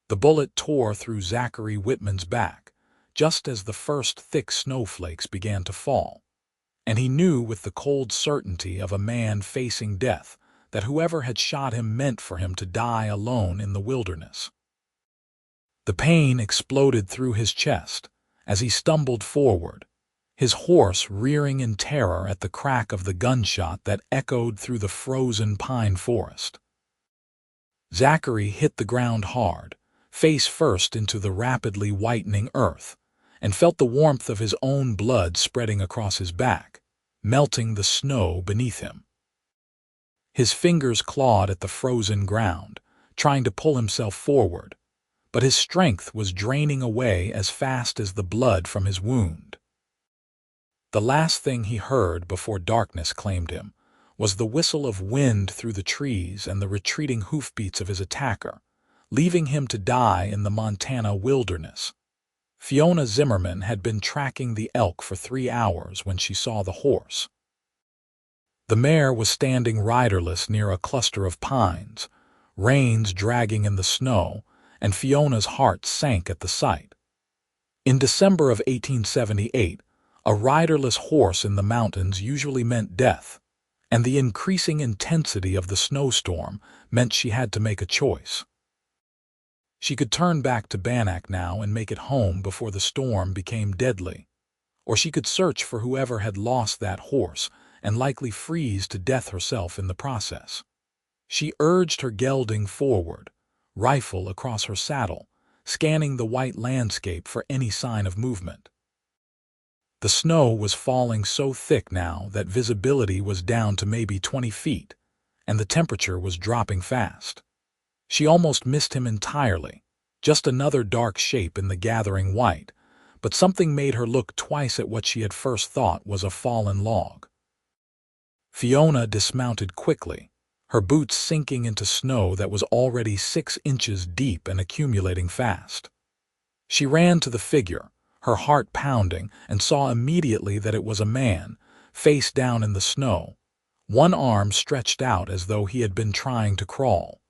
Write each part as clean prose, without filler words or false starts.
The bullet tore through Zachary Whitman's back, just as the first thick snowflakes began to fall, and he knew with the cold certainty of a man facing death that whoever had shot him meant for him to die alone in the wilderness. The pain exploded through his chest as he stumbled forward, his horse rearing in terror at the crack of the gunshot that echoed through the frozen pine forest. Zachary hit the ground hard, face first into the rapidly whitening earth, and felt the warmth of his own blood spreading across his back, melting the snow beneath him. His fingers clawed at the frozen ground, trying to pull himself forward, but his strength was draining away as fast as the blood from his wound. The last thing he heard before darkness claimed him was the whistle of wind through the trees and the retreating hoofbeats of his attacker, leaving him to die in the Montana wilderness. Fiona Zimmerman had been tracking the elk for 3 hours when she saw the horse. The mare was standing riderless near a cluster of pines, reins dragging in the snow, and Fiona's heart sank at the sight. In December of 1878, a riderless horse in the mountains usually meant death, and the increasing intensity of the snowstorm meant she had to make a choice. She could turn back to Bannack now and make it home before the storm became deadly, or she could search for whoever had lost that horse and likely freeze to death herself in the process. She urged her gelding forward, rifle across her saddle, scanning the white landscape for any sign of movement. The snow was falling so thick now that visibility was down to maybe 20 feet, and the temperature was dropping fast. She almost missed him entirely, just another dark shape in the gathering white, but something made her look twice at what she had first thought was a fallen log. Fiona dismounted quickly, her boots sinking into snow that was already 6 inches deep and accumulating fast. She ran to the figure, her heart pounding, and saw immediately that it was a man, face down in the snow, one arm stretched out as though he had been trying to crawl.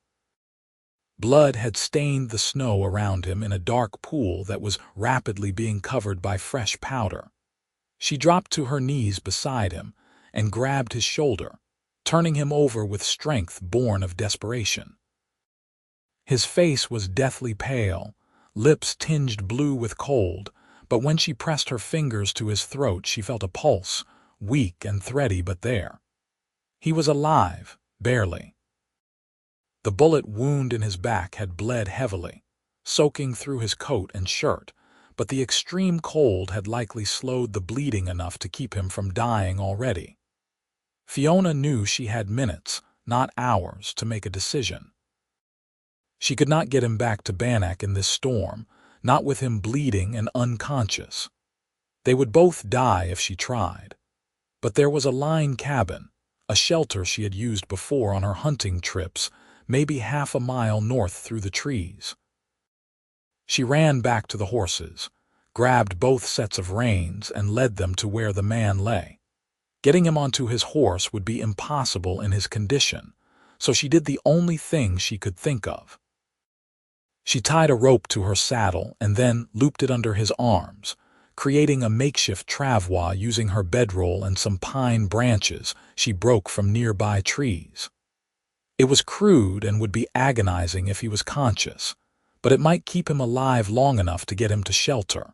Blood had stained the snow around him in a dark pool that was rapidly being covered by fresh powder. She dropped to her knees beside him and grabbed his shoulder, turning him over with strength born of desperation. His face was deathly pale, lips tinged blue with cold, but when she pressed her fingers to his throat she felt a pulse, weak and thready but there. He was alive, barely. The bullet wound in his back had bled heavily, soaking through his coat and shirt, but the extreme cold had likely slowed the bleeding enough to keep him from dying already. Fiona knew she had minutes, not hours, to make a decision. She could not get him back to Bannack in this storm, not with him bleeding and unconscious. They would both die if she tried. But there was a line cabin, a shelter she had used before on her hunting trips, maybe half a mile north through the trees. She ran back to the horses, grabbed both sets of reins, and led them to where the man lay. Getting him onto his horse would be impossible in his condition, so she did the only thing she could think of. She tied a rope to her saddle and then looped it under his arms, creating a makeshift travois using her bedroll and some pine branches she broke from nearby trees. It was crude and would be agonizing if he was conscious, but it might keep him alive long enough to get him to shelter.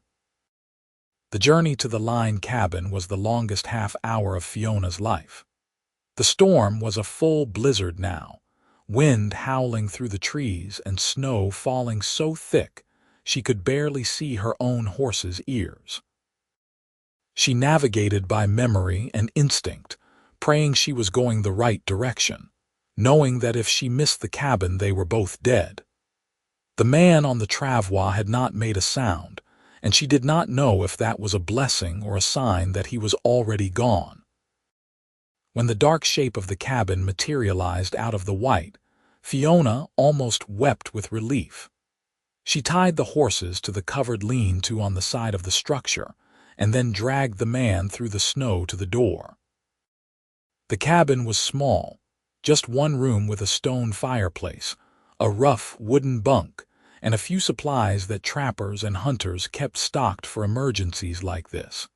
The journey to the line cabin was the longest half-hour of Fiona's life. The storm was a full blizzard now, wind howling through the trees and snow falling so thick she could barely see her own horse's ears. She navigated by memory and instinct, praying she was going the right direction, knowing that if she missed the cabin they were both dead. The man on the travois had not made a sound, and she did not know if that was a blessing or a sign that he was already gone. When the dark shape of the cabin materialized out of the white, Fiona almost wept with relief. She tied the horses to the covered lean-to on the side of the structure, and then dragged the man through the snow to the door. The cabin was small, just one room with a stone fireplace, a rough wooden bunk, and a few supplies that trappers and hunters kept stocked for emergencies like this.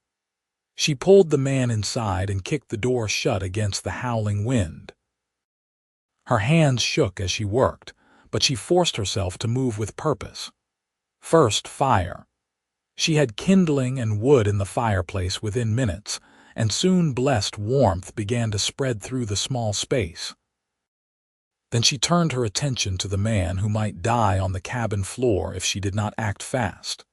She pulled the man inside and kicked the door shut against the howling wind. Her hands shook as she worked, but she forced herself to move with purpose. First, fire. She had kindling and wood in the fireplace within minutes, and soon blessed warmth began to spread through the small space. Then she turned her attention to the man who might die on the cabin floor if she did not act fast.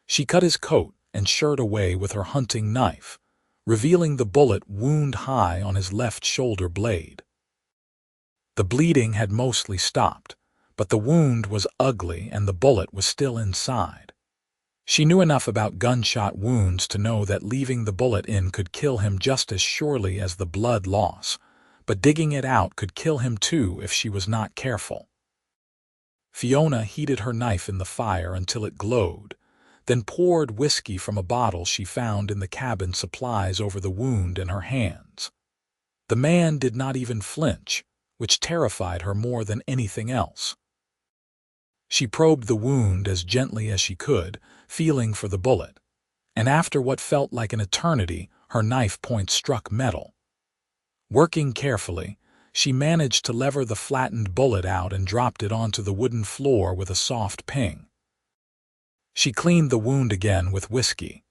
She cut his coat and shirt away with her hunting knife, revealing the bullet wound high on his left shoulder blade. The bleeding had mostly stopped, but the wound was ugly and the bullet was still inside. She knew enough about gunshot wounds to know that leaving the bullet in could kill him just as surely as the blood loss, but digging it out could kill him too if she was not careful. Fiona heated her knife in the fire until it glowed, then poured whiskey from a bottle she found in the cabin supplies over the wound in her hands. The man did not even flinch, which terrified her more than anything else. She probed the wound as gently as she could, feeling for the bullet, and after what felt like an eternity, her knife point struck metal. Working carefully, she managed to lever the flattened bullet out and dropped it onto the wooden floor with a soft ping. She cleaned the wound again with whiskey,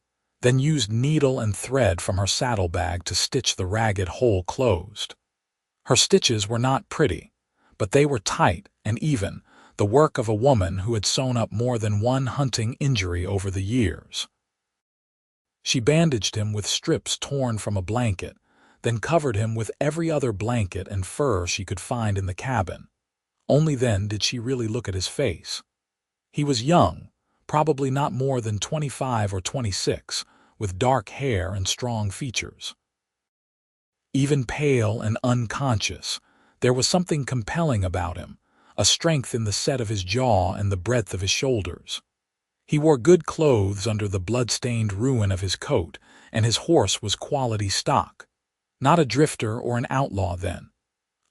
then used needle and thread from her saddlebag to stitch the ragged hole closed. Her stitches were not pretty, but they were tight and even, the work of a woman who had sewn up more than one hunting injury over the years. She bandaged him with strips torn from a blanket, then covered him with every other blanket and fur she could find in the cabin. Only then did she really look at his face. He was young, probably not more than 25 or 26, with dark hair and strong features. Even pale and unconscious, there was something compelling about him, a strength in the set of his jaw and the breadth of his shoulders. He wore good clothes under the blood-stained ruin of his coat, and his horse was quality stock. Not a drifter or an outlaw then.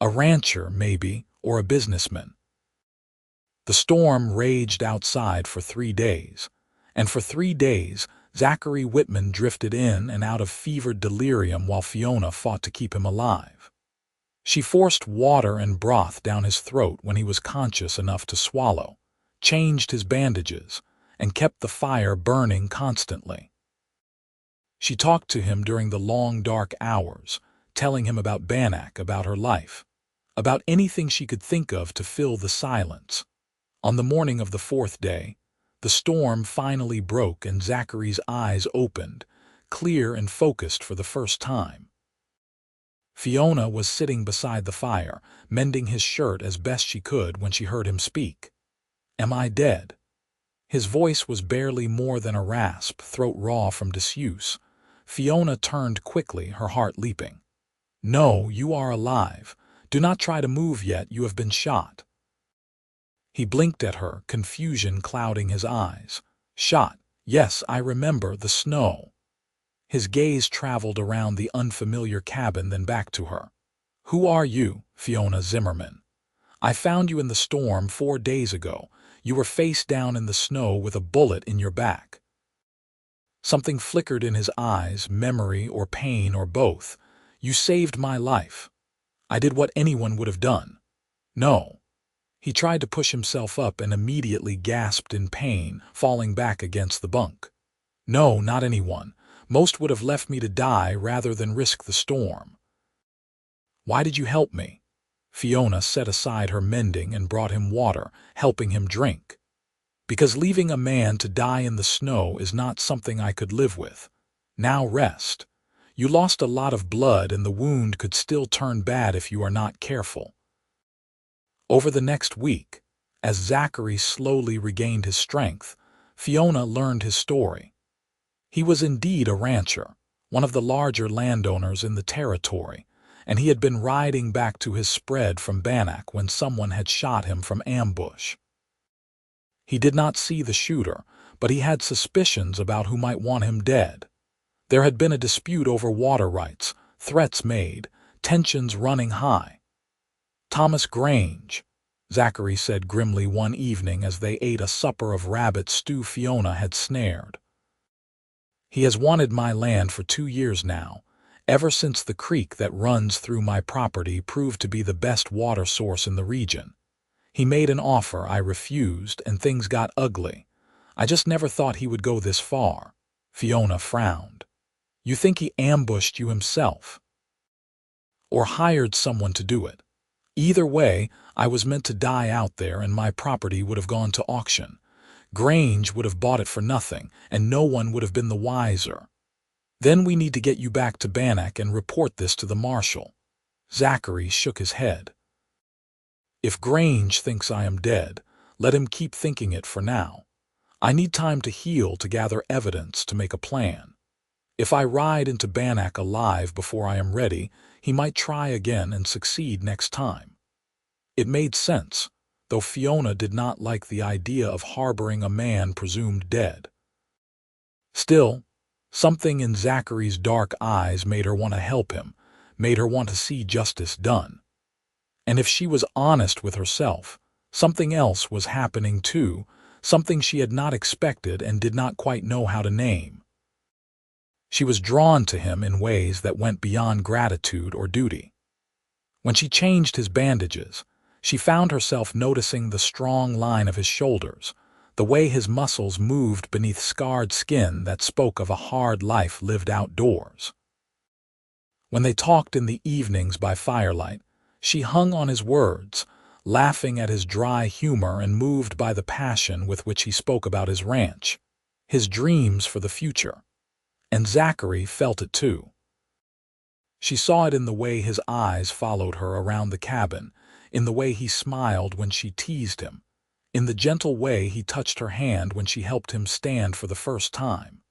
A rancher, maybe, or a businessman. The storm raged outside for 3 days, and for 3 days Zachary Whitman drifted in and out of fevered delirium while Fiona fought to keep him alive. She forced water and broth down his throat when he was conscious enough to swallow, changed his bandages, and kept the fire burning constantly. She talked to him during the long dark hours, telling him about Bannack, about her life, about anything she could think of to fill the silence. On the morning of the 4th day, the storm finally broke and Zachary's eyes opened, clear and focused for the first time. Fiona was sitting beside the fire, mending his shirt as best she could when she heard him speak. "Am I dead?" His voice was barely more than a rasp, throat raw from disuse. Fiona turned quickly, her heart leaping. "No, you are alive. Do not try to move yet, you have been shot." He blinked at her, confusion clouding his eyes. "Shot? Yes, I remember, the snow." His gaze traveled around the unfamiliar cabin, then back to her. "Who are you?" "Fiona Zimmerman. I found you in the storm 4 days ago. You were face down in the snow with a bullet in your back." Something flickered in his eyes, memory or pain or both. "You saved my life. I did what anyone would have done." "No." He tried to push himself up and immediately gasped in pain, falling back against the bunk. "No, not anyone. Most would have left me to die rather than risk the storm." "Why did you help me?" Fiona set aside her mending and brought him water, helping him drink. "Because leaving a man to die in the snow is not something I could live with. Now rest. You lost a lot of blood and the wound could still turn bad if you are not careful." Over the next week, as Zachary slowly regained his strength, Fiona learned his story. He was indeed a rancher, one of the larger landowners in the territory, and he had been riding back to his spread from Bannack when someone had shot him from ambush. He did not see the shooter, but he had suspicions about who might want him dead. There had been a dispute over water rights, threats made, tensions running high. Thomas Grange, Zachary said grimly one evening as they ate a supper of rabbit stew Fiona had snared. "He has wanted my land for 2 years now, ever since the creek that runs through my property proved to be the best water source in the region. He made an offer I refused, and things got ugly. I just never thought he would go this far." Fiona frowned. "You think he ambushed you himself? Or hired someone to do it? Either way, I was meant to die out there and my property would have gone to auction. Grange would have bought it for nothing, and no one would have been the wiser. Then we need to get you back to Bannock and report this to the marshal." Zachary shook his head. "If Grange thinks I am dead, let him keep thinking it for now. I need time to heal, to gather evidence, to make a plan. If I ride into Bannock alive before I am ready, he might try again and succeed next time." It made sense, though Fiona did not like the idea of harboring a man presumed dead. Still, something in Zachary's dark eyes made her want to help him, made her want to see justice done. And if she was honest with herself, something else was happening too, something she had not expected and did not quite know how to name. She was drawn to him in ways that went beyond gratitude or duty. When she changed his bandages, she found herself noticing the strong line of his shoulders, the way his muscles moved beneath scarred skin that spoke of a hard life lived outdoors. When they talked in the evenings by firelight, she hung on his words, laughing at his dry humor and moved by the passion with which he spoke about his ranch, his dreams for the future. And Zachary felt it too. She saw it in the way his eyes followed her around the cabin, in the way he smiled when she teased him, in the gentle way he touched her hand when she helped him stand for the first time.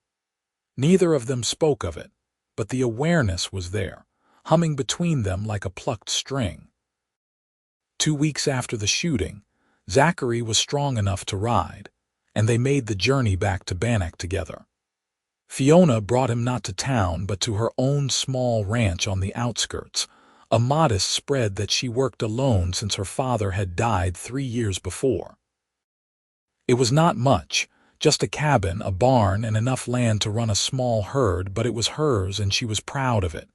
Neither of them spoke of it, but the awareness was there, humming between them like a plucked string. 2 weeks after the shooting, Zachary was strong enough to ride, and they made the journey back to Bannock together. Fiona brought him not to town but to her own small ranch on the outskirts, a modest spread that she worked alone since her father had died 3 years before. It was not much, just a cabin, a barn, and enough land to run a small herd, but it was hers and she was proud of it.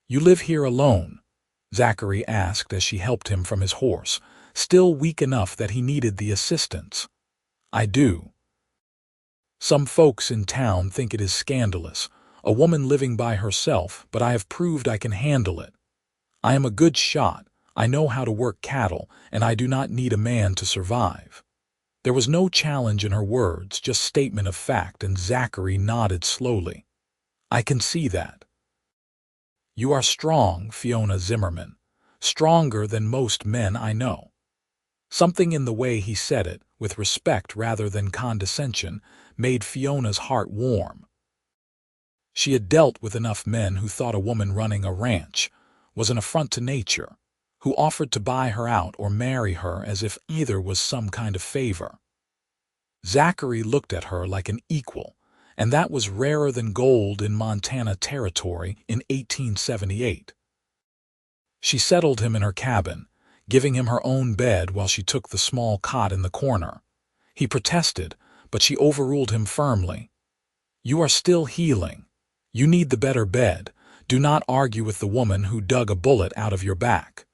"You live here alone?" Zachary asked as she helped him from his horse, still weak enough that he needed the assistance. "I do. Some folks in town think it is scandalous, a woman living by herself, but I have proved I can handle it. I am a good shot, I know how to work cattle, and I do not need a man to survive." There was no challenge in her words, just statement of fact, and Zachary nodded slowly. "I can see that. You are strong, Fiona Zimmerman, stronger than most men I know." Something in the way he said it, with respect rather than condescension, made Fiona's heart warm. She had dealt with enough men who thought a woman running a ranch was an affront to nature, who offered to buy her out or marry her as if either was some kind of favor. Zachary looked at her like an equal, and that was rarer than gold in Montana territory in 1878. She settled him in her cabin, giving him her own bed while she took the small cot in the corner. He protested, but she overruled him firmly. "You are still healing. You need the better bed. Do not argue with the woman who dug a bullet out of your back."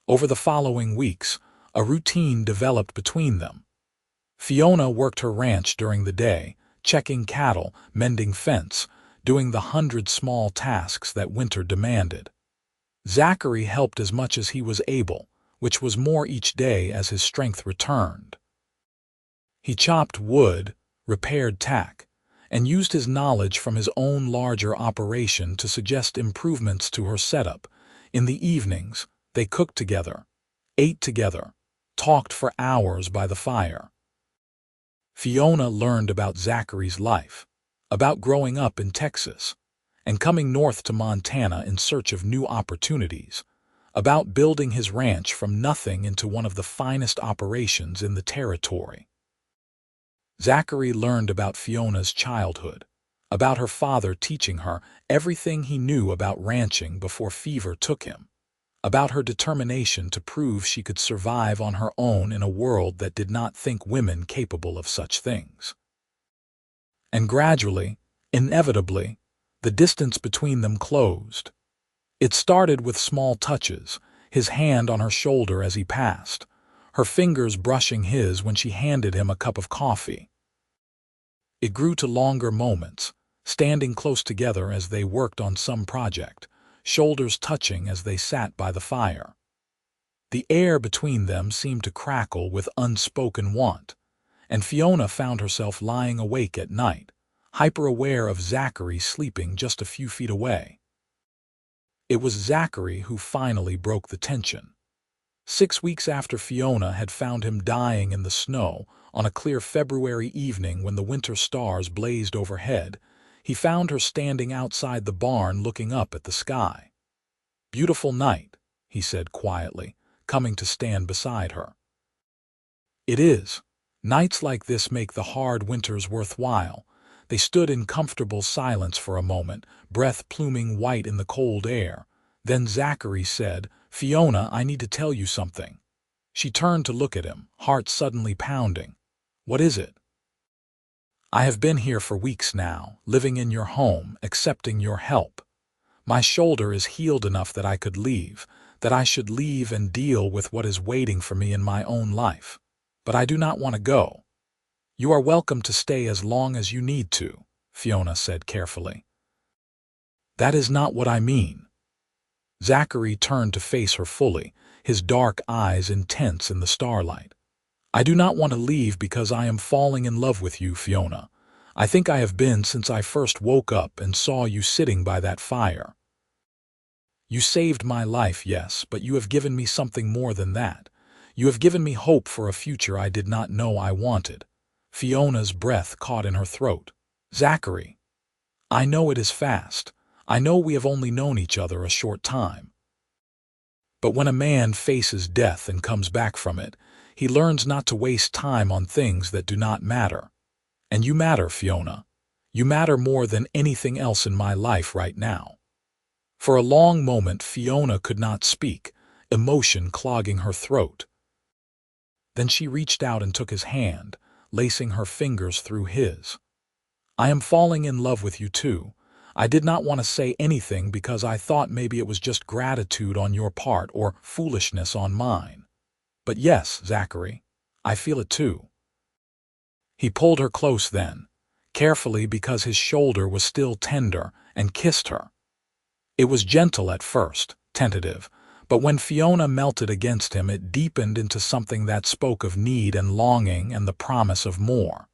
Over the following weeks, a routine developed between them. Fiona worked her ranch during the day, checking cattle, mending fence, doing the 100 small tasks that winter demanded. Zachary helped as much as he was able, which was more each day as his strength returned. He chopped wood, repaired tack, and used his knowledge from his own larger operation to suggest improvements to her setup. In the evenings, they cooked together, ate together, talked for hours by the fire. Fiona learned about Zachary's life, about growing up in Texas, and coming north to Montana in search of new opportunities, about building his ranch from nothing into one of the finest operations in the territory. Zachary learned about Fiona's childhood, about her father teaching her everything he knew about ranching before fever took him, about her determination to prove she could survive on her own in a world that did not think women capable of such things. And gradually, inevitably, the distance between them closed. It started with small touches, his hand on her shoulder as he passed, her fingers brushing his when she handed him a cup of coffee. It grew to longer moments, standing close together as they worked on some project, shoulders touching as they sat by the fire. The air between them seemed to crackle with unspoken want, and Fiona found herself lying awake at night, hyper-aware of Zachary sleeping just a few feet away. It was Zachary who finally broke the tension. 6 weeks after Fiona had found him dying in the snow on a clear February evening when the winter stars blazed overhead, he found her standing outside the barn looking up at the sky. "Beautiful night," he said quietly, coming to stand beside her. "It is. Nights like this make the hard winters worthwhile." They stood in comfortable silence for a moment, breath pluming white in the cold air. Then Zachary said, "Fiona, I need to tell you something." She turned to look at him, heart suddenly pounding. "What is it?" "I have been here for weeks now, living in your home, accepting your help. My shoulder is healed enough that I could leave, that I should leave and deal with what is waiting for me in my own life. But I do not want to go." "You are welcome to stay as long as you need to," Fiona said carefully. "That is not what I mean." Zachary turned to face her fully, his dark eyes intense in the starlight. "I do not want to leave because I am falling in love with you, Fiona. I think I have been since I first woke up and saw you sitting by that fire. You saved my life, yes, but you have given me something more than that. You have given me hope for a future I did not know I wanted." Fiona's breath caught in her throat. "Zachary, I know it is fast. I know we have only known each other a short time. But when a man faces death and comes back from it, he learns not to waste time on things that do not matter. And you matter, Fiona. You matter more than anything else in my life right now." For a long moment, Fiona could not speak, emotion clogging her throat. Then she reached out and took his hand, lacing her fingers through his. "I am falling in love with you too. I did not want to say anything because I thought maybe it was just gratitude on your part or foolishness on mine. But yes, Zachary, I feel it too." He pulled her close then, carefully because his shoulder was still tender, and kissed her. It was gentle at first, tentative, but when Fiona melted against him it deepened into something that spoke of need and longing and the promise of more.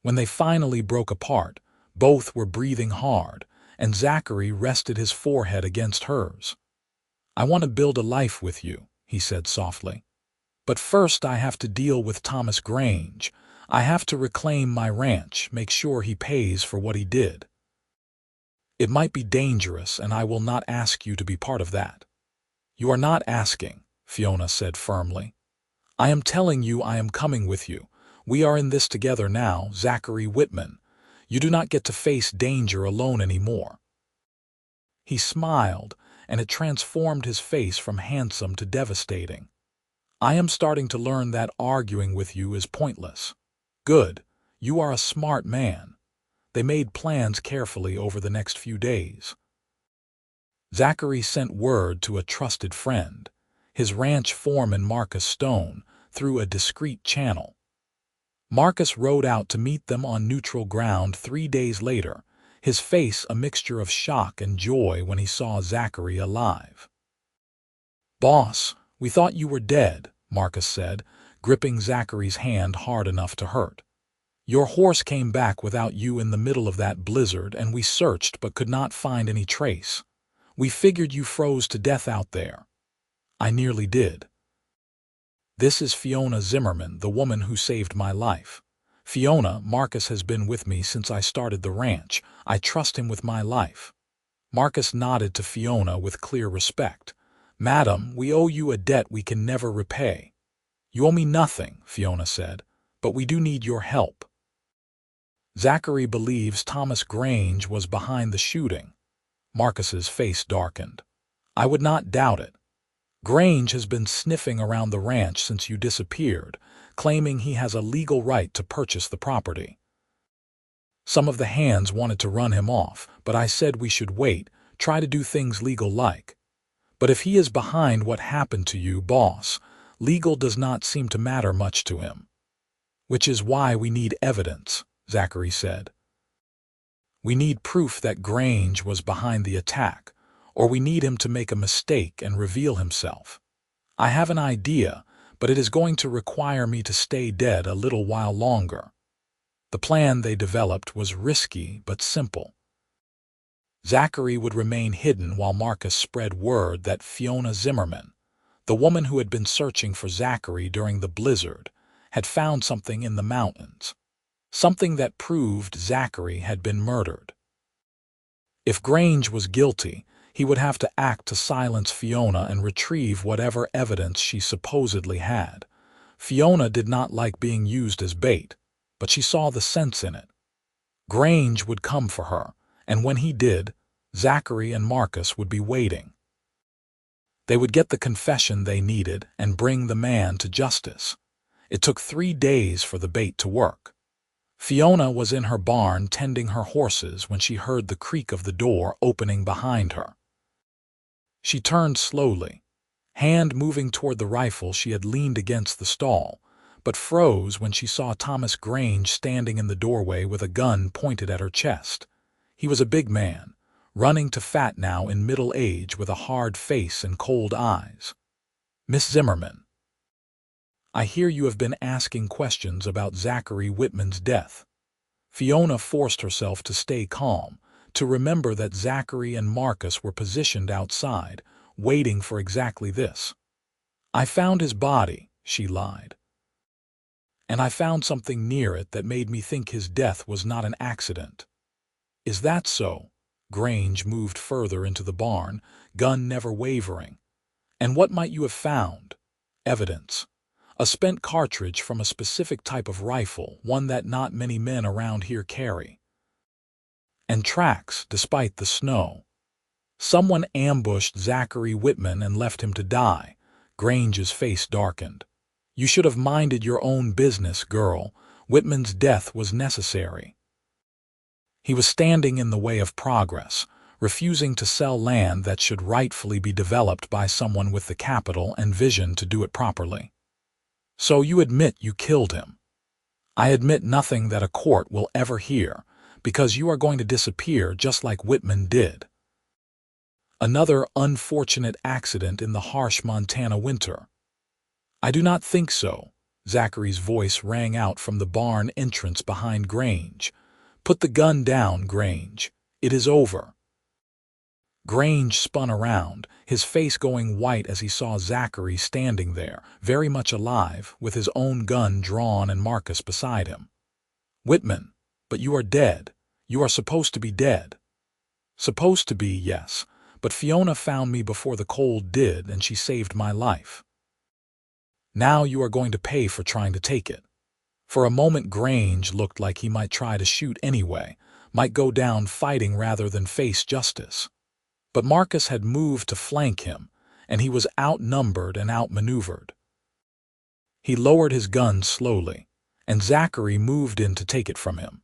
When they finally broke apart, both were breathing hard, and Zachary rested his forehead against hers. "I want to build a life with you," he said softly. "But first I have to deal with Thomas Grange. I have to reclaim my ranch, make sure he pays for what he did. It might be dangerous, and I will not ask you to be part of that." "You are not asking," Fiona said firmly. "I am telling you I am coming with you. We are in this together now, Zachary Whitman. You do not get to face danger alone anymore." He smiled, and it transformed his face from handsome to devastating. "I am starting to learn that arguing with you is pointless." "Good. You are a smart man." They made plans carefully over the next few days. Zachary sent word to a trusted friend, his ranch foreman Marcus Stone, through a discreet channel. Marcus rode out to meet them on neutral ground 3 days later, his face a mixture of shock and joy when he saw Zachary alive. "Boss, we thought you were dead," Marcus said, gripping Zachary's hand hard enough to hurt. "Your horse came back without you in the middle of that blizzard, and we searched but could not find any trace. We figured you froze to death out there." "I nearly did." "This is Fiona Zimmerman, the woman who saved my life. Fiona, Marcus has been with me since I started the ranch. I trust him with my life." Marcus nodded to Fiona with clear respect. "Madam, we owe you a debt we can never repay." "You owe me nothing," Fiona said, "but we do need your help." "Zachary believes Thomas Grange was behind the shooting." Marcus's face darkened. I would not doubt it. Grange has been sniffing around the ranch since you disappeared, claiming he has a legal right to purchase the property. Some of the hands wanted to run him off, but I said we should wait, try to do things legal-like. But if he is behind what happened to you, boss, legal does not seem to matter much to him. Which is why we need evidence, Zachary said. We need proof that Grange was behind the attack, or we need him to make a mistake and reveal himself. I have an idea, but it is going to require me to stay dead a little while longer. The plan they developed was risky but simple. Zachary would remain hidden while Marcus spread word that Fiona Zimmerman, the woman who had been searching for Zachary during the blizzard, had found something in the mountains, something that proved Zachary had been murdered. If Grange was guilty, he would have to act to silence Fiona and retrieve whatever evidence she supposedly had. Fiona did not like being used as bait, but she saw the sense in it. Grange would come for her, and when he did, Zachary and Marcus would be waiting. They would get the confession they needed and bring the man to justice. It took 3 days for the bait to work. Fiona was in her barn tending her horses when she heard the creak of the door opening behind her. She turned slowly, hand moving toward the rifle she had leaned against the stall, but froze when she saw Thomas Grange standing in the doorway with a gun pointed at her chest. He was a big man, running to fat now in middle age with a hard face and cold eyes. "Miss Zimmerman, I hear you have been asking questions about Zachary Whitman's death." Fiona forced herself to stay calm, to remember that Zachary and Marcus were positioned outside, waiting for exactly this. "I found his body," she lied. "And I found something near it that made me think his death was not an accident." "Is that so?" Grange moved further into the barn, gun never wavering. "And what might you have found?" "Evidence. A spent cartridge from a specific type of rifle, one that not many men around here carry. And tracks, despite the snow. Someone ambushed Zachary Whitman and left him to die." Grange's face darkened. "You should have minded your own business, girl. Whitman's death was necessary. He was standing in the way of progress, refusing to sell land that should rightfully be developed by someone with the capital and vision to do it properly. So you admit you killed him." "I admit nothing that a court will ever hear, because you are going to disappear just like Whitman did." "Another unfortunate accident in the harsh Montana winter." "I do not think so." Zachary's voice rang out from the barn entrance behind Grange. "Put the gun down, Grange. It is over." Grange spun around, his face going white as he saw Zachary standing there, very much alive, with his own gun drawn and Marcus beside him. "Whitman, but you are dead. You are supposed to be dead." "Supposed to be, yes, but Fiona found me before the cold did, and she saved my life. Now you are going to pay for trying to take it." For a moment Grange looked like he might try to shoot anyway, might go down fighting rather than face justice. But Marcus had moved to flank him, and he was outnumbered and outmaneuvered. He lowered his gun slowly, and Zachary moved in to take it from him.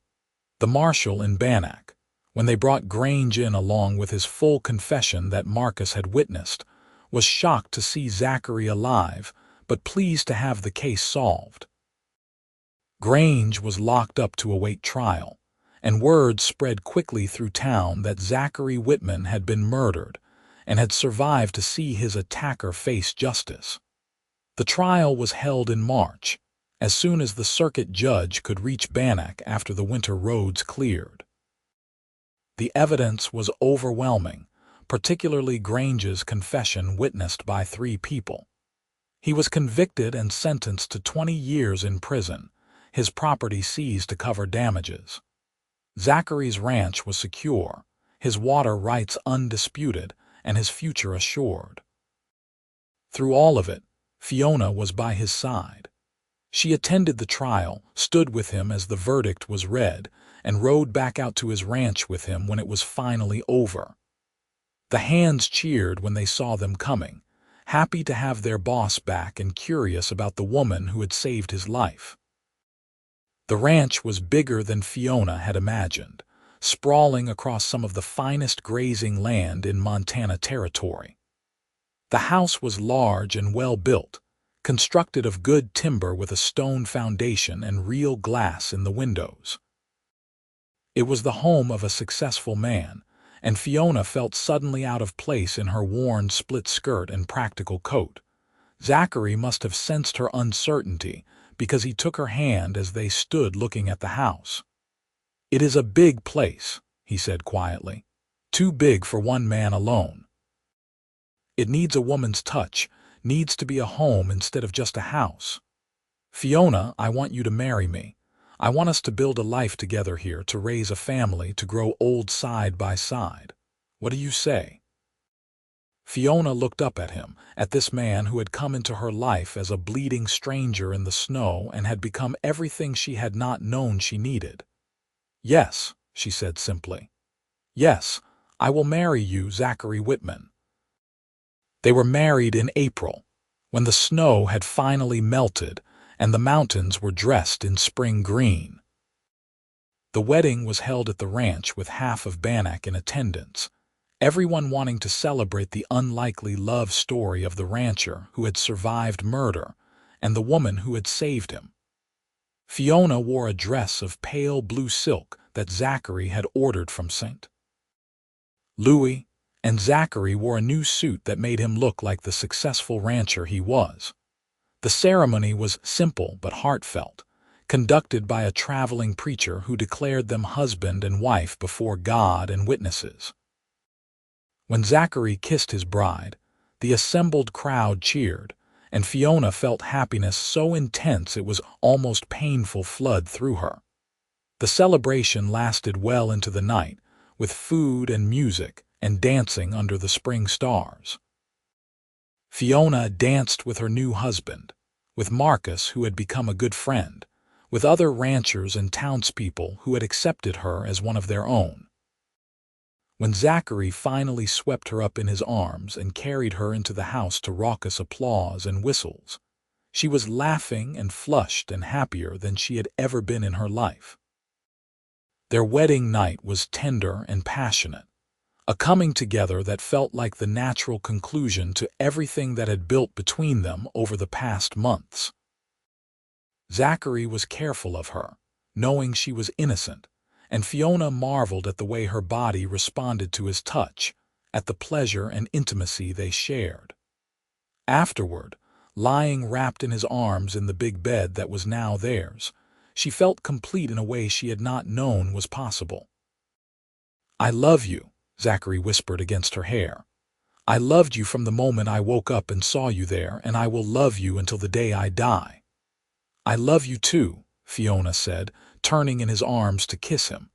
The marshal in Bannack, when they brought Grange in along with his full confession that Marcus had witnessed, was shocked to see Zachary alive, but pleased to have the case solved. Grange was locked up to await trial, and word spread quickly through town that Zachary Whitman had been murdered and had survived to see his attacker face justice. The trial was held in March, as soon as the circuit judge could reach Bannack after the winter roads cleared. The evidence was overwhelming, particularly Grange's confession witnessed by 3 people. He was convicted and sentenced to 20 years in prison, his property seized to cover damages. Zachary's ranch was secure, his water rights undisputed, and his future assured. Through all of it, Fiona was by his side. She attended the trial, stood with him as the verdict was read, and rode back out to his ranch with him when it was finally over. The hands cheered when they saw them coming, happy to have their boss back and curious about the woman who had saved his life. The ranch was bigger than Fiona had imagined, sprawling across some of the finest grazing land in Montana Territory. The house was large and well-built, constructed of good timber with a stone foundation and real glass in the windows. It was the home of a successful man, and Fiona felt suddenly out of place in her worn split skirt and practical coat. Zachary must have sensed her uncertainty because he took her hand as they stood looking at the house. "It is a big place," he said quietly. "Too big for one man alone. It needs a woman's touch, needs to be a home instead of just a house. Fiona, I want you to marry me. I want us to build a life together here, to raise a family, to grow old side by side. What do you say?" Fiona looked up at him, at this man who had come into her life as a bleeding stranger in the snow and had become everything she had not known she needed. "Yes," she said simply. "Yes, I will marry you, Zachary Whitman." They were married in April, when the snow had finally melted and the mountains were dressed in spring green. The wedding was held at the ranch with half of Bannack in attendance, everyone wanting to celebrate the unlikely love story of the rancher who had survived murder and the woman who had saved him. Fiona wore a dress of pale blue silk that Zachary had ordered from St. Louis, and Zachary wore a new suit that made him look like the successful rancher he was. The ceremony was simple but heartfelt, conducted by a traveling preacher who declared them husband and wife before God and witnesses. When Zachary kissed his bride, the assembled crowd cheered, and Fiona felt happiness so intense it was almost painful flood through her. The celebration lasted well into the night, with food and music and dancing under the spring stars. Fiona danced with her new husband, with Marcus, who had become a good friend, with other ranchers and townspeople who had accepted her as one of their own. When Zachary finally swept her up in his arms and carried her into the house to raucous applause and whistles, she was laughing and flushed and happier than she had ever been in her life. Their wedding night was tender and passionate, a coming together that felt like the natural conclusion to everything that had built between them over the past months. Zachary was careful of her, knowing she was innocent, and Fiona marveled at the way her body responded to his touch, at the pleasure and intimacy they shared. Afterward, lying wrapped in his arms in the big bed that was now theirs, she felt complete in a way she had not known was possible. "I love you," Zachary whispered against her hair. "I loved you from the moment I woke up and saw you there, and I will love you until the day I die." "I love you too," Fiona said, turning in his arms to kiss him.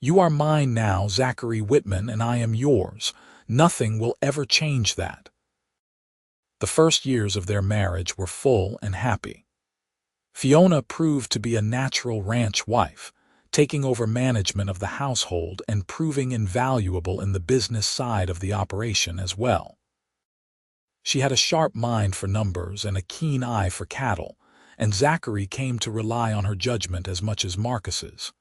"You are mine now, Zachary Whitman, and I am yours. Nothing will ever change that." The first years of their marriage were full and happy. Fiona proved to be a natural ranch wife, taking over management of the household and proving invaluable in the business side of the operation as well. She had a sharp mind for numbers and a keen eye for cattle, and Zachary came to rely on her judgment as much as Marcus's.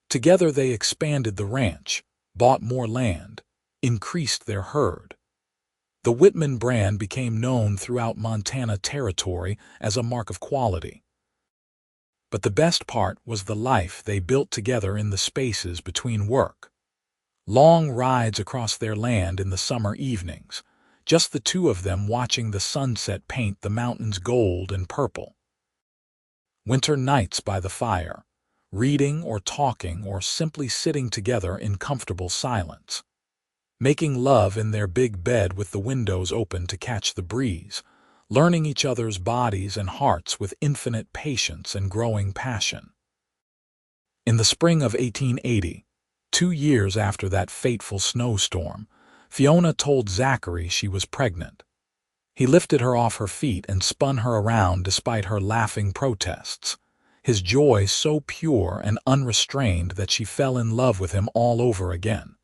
Together they expanded the ranch, bought more land, increased their herd. The Whitman brand became known throughout Montana Territory as a mark of quality. But the best part was the life they built together in the spaces between work. Long rides across their land in the summer evenings, just the two of them watching the sunset paint the mountains gold and purple. Winter nights by the fire, reading or talking or simply sitting together in comfortable silence. Making love in their big bed with the windows open to catch the breeze, learning each other's bodies and hearts with infinite patience and growing passion. In the spring of 1880, 2 years after that fateful snowstorm, Fiona told Zachary she was pregnant. He lifted her off her feet and spun her around despite her laughing protests, his joy so pure and unrestrained that she fell in love with him all over again.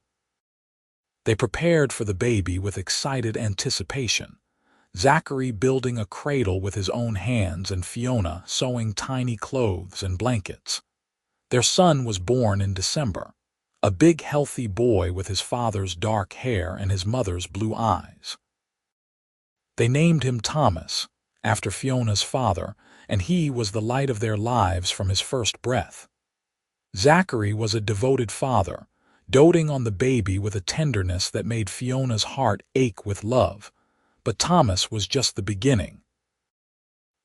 They prepared for the baby with excited anticipation, Zachary building a cradle with his own hands and Fiona sewing tiny clothes and blankets. Their son was born in December, a big healthy boy with his father's dark hair and his mother's blue eyes. They named him Thomas, after Fiona's father, and he was the light of their lives from his first breath. Zachary was a devoted father, doting on the baby with a tenderness that made Fiona's heart ache with love, but Thomas was just the beginning.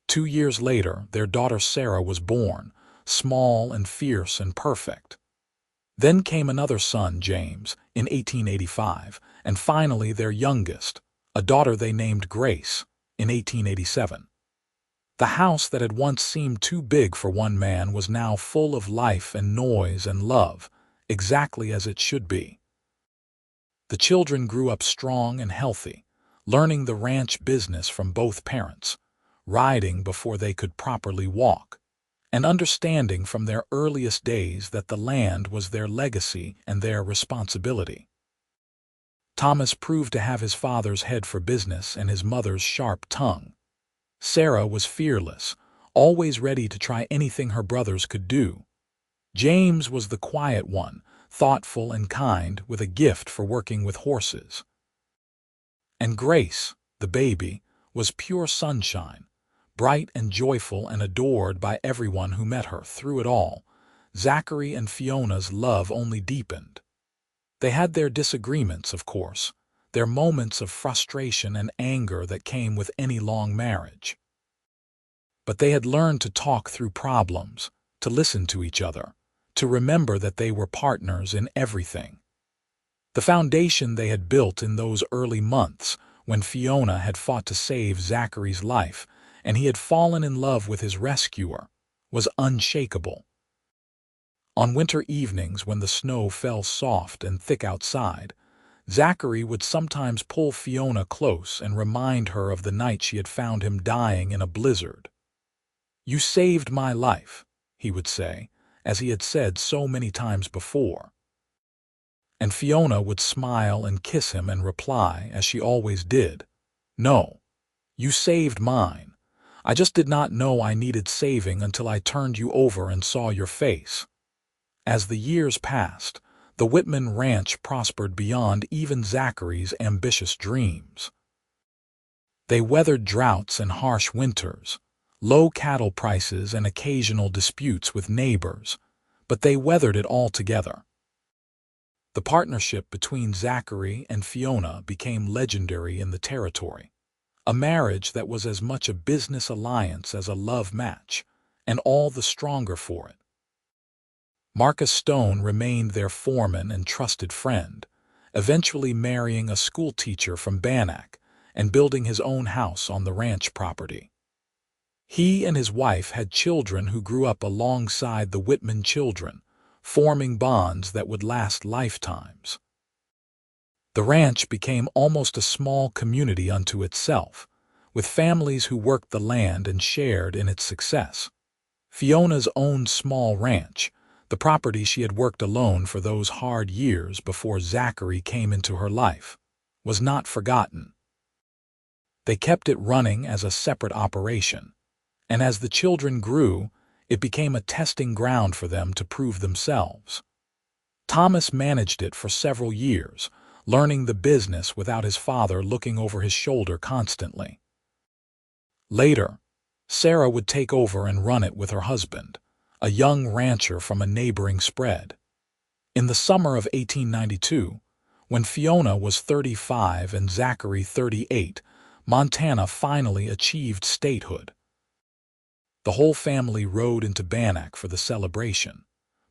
2 years later, their daughter Sarah was born, small and fierce and perfect. Then came another son, James, in 1885, and finally their youngest, a daughter they named Grace, in 1887. The house that had once seemed too big for one man was now full of life and noise and love, exactly as it should be. The children grew up strong and healthy, learning the ranch business from both parents, riding before they could properly walk, and understanding from their earliest days that the land was their legacy and their responsibility. Thomas proved to have his father's head for business and his mother's sharp tongue. Sarah was fearless, always ready to try anything her brothers could do. James was the quiet one, thoughtful and kind, with a gift for working with horses. And Grace, the baby, was pure sunshine, bright and joyful and adored by everyone who met her. Through it all, Zachary and Fiona's love only deepened. They had their disagreements, of course, their moments of frustration and anger that came with any long marriage. But they had learned to talk through problems, to listen to each other, to remember that they were partners in everything. The foundation they had built in those early months, when Fiona had fought to save Zachary's life and he had fallen in love with his rescuer, was unshakable. On winter evenings when the snow fell soft and thick outside, Zachary would sometimes pull Fiona close and remind her of the night she had found him dying in a blizzard. "You saved my life," he would say, as he had said so many times before. And Fiona would smile and kiss him and reply, as she always did, "No, you saved mine. I just did not know I needed saving until I turned you over and saw your face." As the years passed, the Whitman ranch prospered beyond even Zachary's ambitious dreams. They weathered droughts and harsh winters, low cattle prices and occasional disputes with neighbors, but they weathered it all together. The partnership between Zachary and Fiona became legendary in the territory, a marriage that was as much a business alliance as a love match, and all the stronger for it. Marcus Stone remained their foreman and trusted friend, eventually marrying a schoolteacher from Bannack and building his own house on the ranch property. He and his wife had children who grew up alongside the Whitman children, forming bonds that would last lifetimes. The ranch became almost a small community unto itself, with families who worked the land and shared in its success. Fiona's own small ranch, the property she had worked alone for those hard years before Zachary came into her life, was not forgotten. They kept it running as a separate operation, and as the children grew, it became a testing ground for them to prove themselves. Thomas managed it for several years, learning the business without his father looking over his shoulder constantly. Later, Sarah would take over and run it with her husband, a young rancher from a neighboring spread. In the summer of 1892, when Fiona was 35 and Zachary 38, Montana finally achieved statehood. The whole family rode into Bannack for the celebration,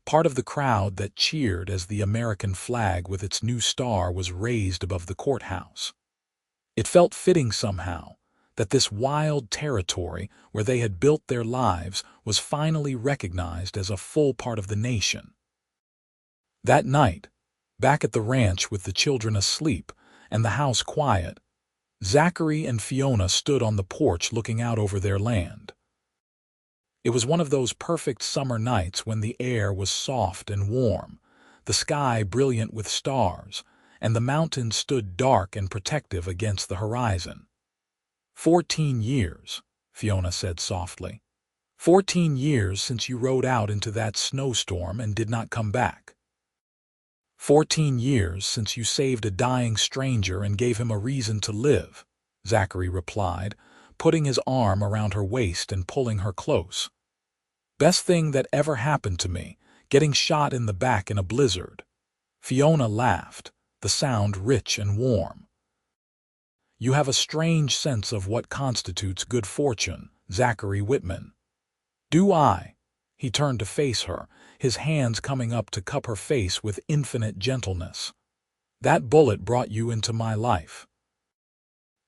part of the crowd that cheered as the American flag with its new star was raised above the courthouse. It felt fitting somehow that this wild territory where they had built their lives was finally recognized as a full part of the nation. That night, back at the ranch with the children asleep and the house quiet, Zachary and Fiona stood on the porch looking out over their land. It was one of those perfect summer nights when the air was soft and warm, the sky brilliant with stars, and the mountains stood dark and protective against the horizon. 14 years, Fiona said softly. 14 years since you rode out into that snowstorm and did not come back. 14 years since you saved a dying stranger and gave him a reason to live, Zachary replied, putting his arm around her waist and pulling her close. Best thing that ever happened to me, getting shot in the back in a blizzard. Fiona laughed, the sound rich and warm. You have a strange sense of what constitutes good fortune, Zachary Whitman. Do I? He turned to face her, his hands coming up to cup her face with infinite gentleness. That bullet brought you into my life.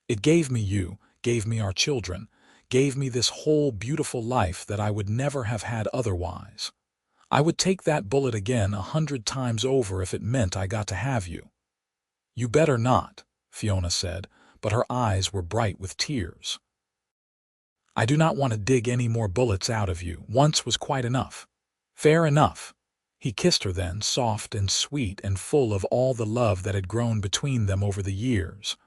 It gave me you, gave me our children, gave me this whole beautiful life that I would never have had otherwise. I would take that bullet again 100 times over if it meant I got to have you. You better not, Fiona said, but her eyes were bright with tears. I do not want to dig any more bullets out of you. Once was quite enough. Fair enough. He kissed her then, soft and sweet and full of all the love that had grown between them over the years.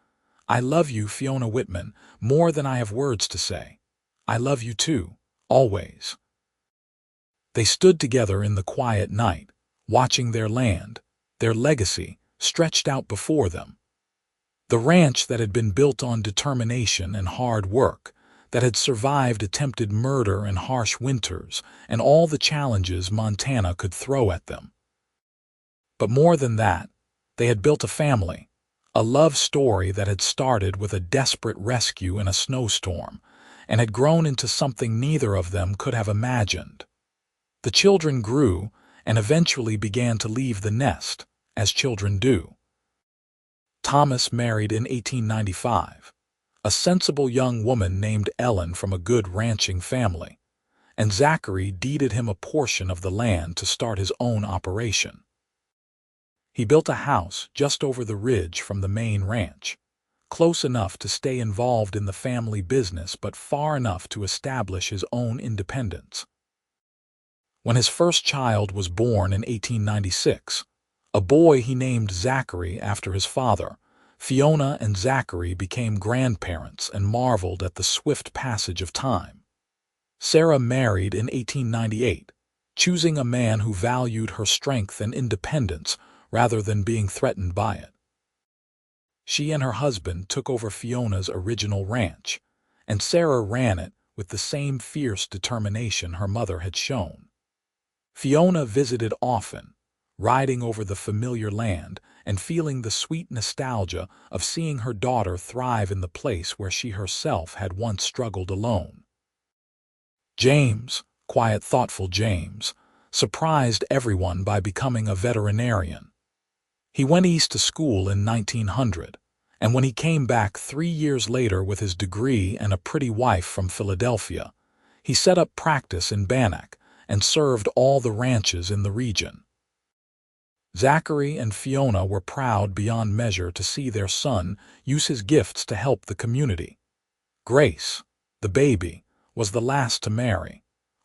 I love you, Fiona Whitman, more than I have words to say. I love you too, always. They stood together in the quiet night, watching their land, their legacy, stretched out before them. The ranch that had been built on determination and hard work, that had survived attempted murder and harsh winters and all the challenges Montana could throw at them. But more than that, they had built a family, a love story that had started with a desperate rescue in a snowstorm and had grown into something neither of them could have imagined. The children grew and eventually began to leave the nest, as children do. Thomas married in 1895. A sensible young woman named Ellen from a good ranching family, and Zachary deeded him a portion of the land to start his own operation. He built a house just over the ridge from the main ranch, close enough to stay involved in the family business but far enough to establish his own independence. When his first child was born in 1896, a boy he named Zachary after his father, Fiona and Zachary became grandparents and marveled at the swift passage of time. Sarah married in 1898, choosing a man who valued her strength and independence rather than being threatened by it. She and her husband took over Fiona's original ranch, and Sarah ran it with the same fierce determination her mother had shown. Fiona visited often, riding over the familiar land and feeling the sweet nostalgia of seeing her daughter thrive in the place where she herself had once struggled alone. James, quiet, thoughtful James, surprised everyone by becoming a veterinarian. He went east to school in 1900, and when he came back 3 years later with his degree and a pretty wife from Philadelphia, he set up practice in Bannack and served all the ranches in the region. Zachary and Fiona were proud beyond measure to see their son use his gifts to help the community. Grace, the baby, was the last to marry,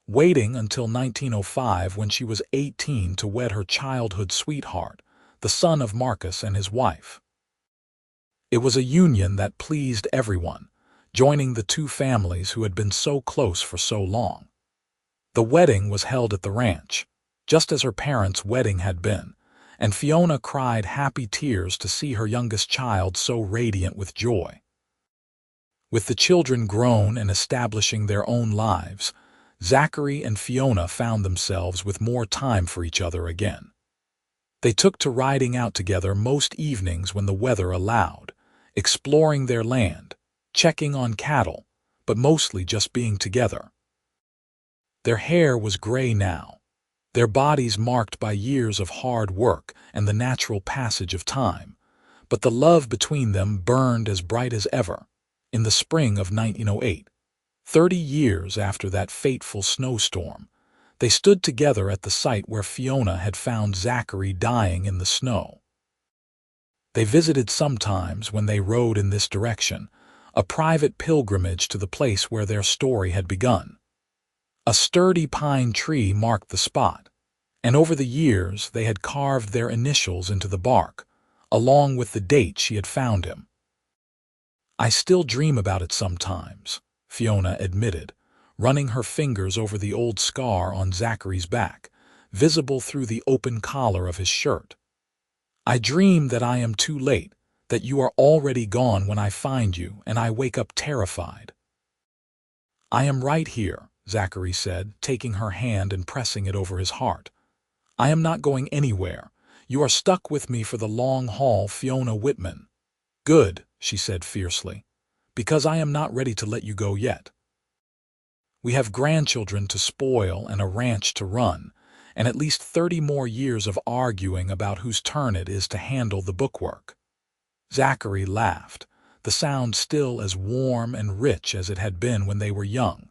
waiting until 1905 when she was 18 to wed her childhood sweetheart, the son of Marcus and his wife. It was a union that pleased everyone, joining the two families who had been so close for so long. The wedding was held at the ranch, just as her parents' wedding had been, and Fiona cried happy tears to see her youngest child so radiant with joy. With the children grown and establishing their own lives, Zachary and Fiona found themselves with more time for each other again. They took to riding out together most evenings when the weather allowed, exploring their land, checking on cattle, but mostly just being together. Their hair was gray now, their bodies marked by years of hard work and the natural passage of time, but the love between them burned as bright as ever. In the spring of 1908, 30 years after that fateful snowstorm, they stood together at the site where Fiona had found Zachary dying in the snow. They visited sometimes when they rode in this direction, a private pilgrimage to the place where their story had begun. A sturdy pine tree marked the spot, and over the years they had carved their initials into the bark, along with the date she had found him. "I still dream about it sometimes," Fiona admitted, running her fingers over the old scar on Zachary's back, visible through the open collar of his shirt. "I dream that I am too late, that you are already gone when I find you, and I wake up terrified." "I am right here," Zachary said, taking her hand and pressing it over his heart. "I am not going anywhere. You are stuck with me for the long haul, Fiona Whitman." "Good," she said fiercely, "because I am not ready to let you go yet. We have grandchildren to spoil and a ranch to run, and at least 30 more years of arguing about whose turn it is to handle the bookwork." Zachary laughed, the sound still as warm and rich as it had been when they were young.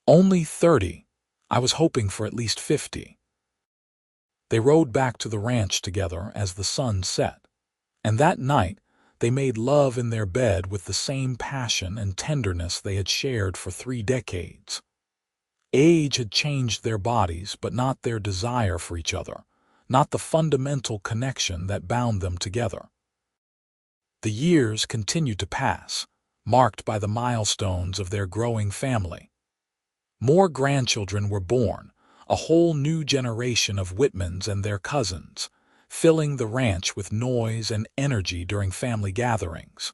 "Only 30. I was hoping for at least 50. They rode back to the ranch together as the sun set, and that night they made love in their bed with the same passion and tenderness they had shared for 3 decades. Age had changed their bodies, but not their desire for each other, not the fundamental connection that bound them together. The years continued to pass, marked by the milestones of their growing family. More grandchildren were born, a whole new generation of Whitmans and their cousins, filling the ranch with noise and energy during family gatherings.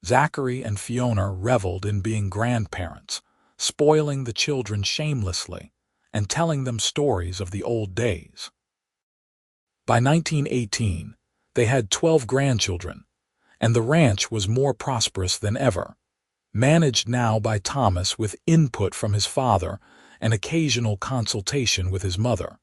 Zachary and Fiona reveled in being grandparents, spoiling the children shamelessly and telling them stories of the old days. By 1918, they had 12 grandchildren, and the ranch was more prosperous than ever, managed now by Thomas with input from his father and occasional consultation with his mother.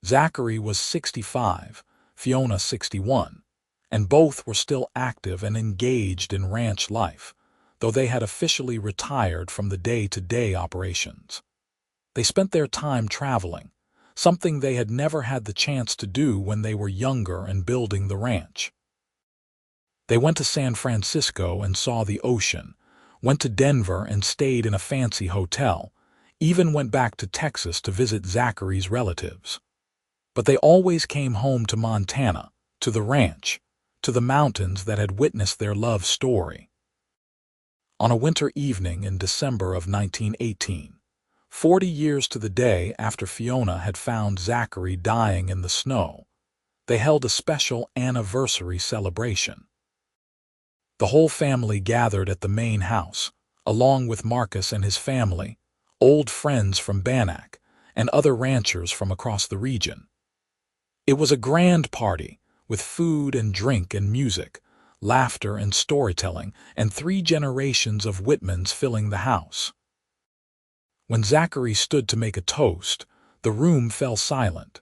Zachary was 65, Fiona 61, and both were still active and engaged in ranch life, though they had officially retired from the day-to-day operations. They spent their time traveling, something they had never had the chance to do when they were younger and building the ranch. They went to San Francisco and saw the ocean, went to Denver and stayed in a fancy hotel, even went back to Texas to visit Zachary's relatives. But they always came home to Montana, to the ranch, to the mountains that had witnessed their love story. On a winter evening in December of 1918, 40 years to the day after Fiona had found Zachary dying in the snow, they held a special anniversary celebration. The whole family gathered at the main house, along with Marcus and his family, old friends from Bannack, and other ranchers from across the region. It was a grand party, with food and drink and music, laughter and storytelling, and 3 generations of Whitmans filling the house. When Zachary stood to make a toast, the room fell silent.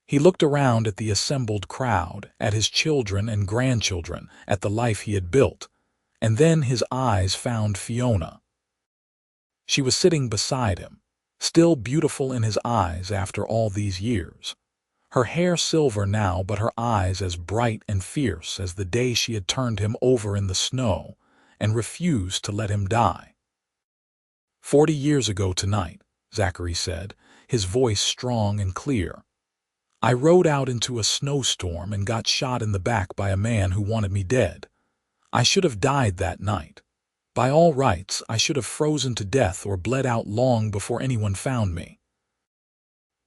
He looked around at the assembled crowd, at his children and grandchildren, at the life he had built, and then his eyes found Fiona. She was sitting beside him, still beautiful in his eyes after all these years. Her hair silver now, but her eyes as bright and fierce as the day she had turned him over in the snow and refused to let him die. 40 years ago tonight, Zachary said, his voice strong and clear. I rode out into a snowstorm and got shot in the back by a man who wanted me dead. I should have died that night. By all rights, I should have frozen to death or bled out long before anyone found me.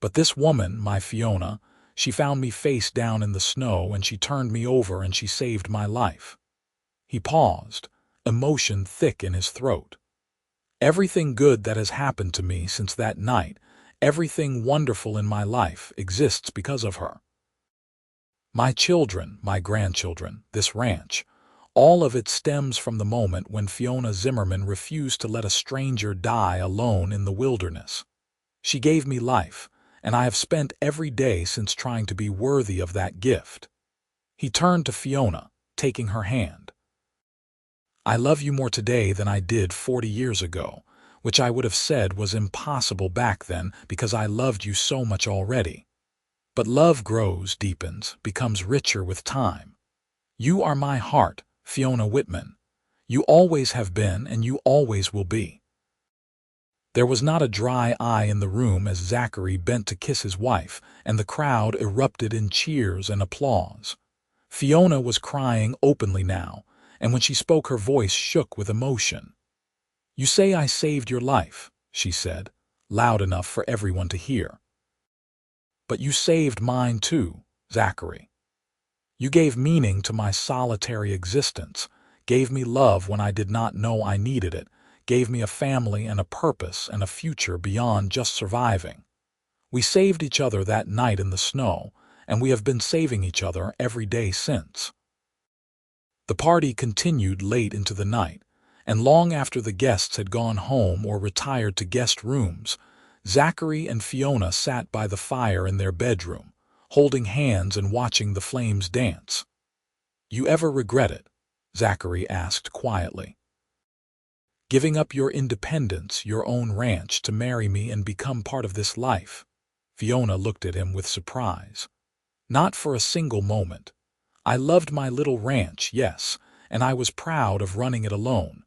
But this woman, my Fiona, she found me face down in the snow and she turned me over and she saved my life. He paused, emotion thick in his throat. Everything good that has happened to me since that night, everything wonderful in my life exists because of her. My children, my grandchildren, this ranch, all of it stems from the moment when Fiona Zimmerman refused to let a stranger die alone in the wilderness. She gave me life, and I have spent every day since trying to be worthy of that gift. He turned to Fiona, taking her hand. I love you more today than I did 40 years ago, which I would have said was impossible back then because I loved you so much already. But love grows, deepens, becomes richer with time. You are my heart, Fiona Whitman. You always have been and you always will be. There was not a dry eye in the room as Zachary bent to kiss his wife, and the crowd erupted in cheers and applause. Fiona was crying openly now, and when she spoke her voice shook with emotion. "You say I saved your life," she said, loud enough for everyone to hear. "But you saved mine too, Zachary. You gave meaning to my solitary existence, gave me love when I did not know I needed it, gave me a family and a purpose and a future beyond just surviving. We saved each other that night in the snow, and we have been saving each other every day since." The party continued late into the night, and long after the guests had gone home or retired to guest rooms, Zachary and Fiona sat by the fire in their bedroom, holding hands and watching the flames dance. "You ever regret it?" Zachary asked quietly. "Giving up your independence, your own ranch, to marry me and become part of this life?" Fiona looked at him with surprise. "Not for a single moment. I loved my little ranch, yes, and I was proud of running it alone.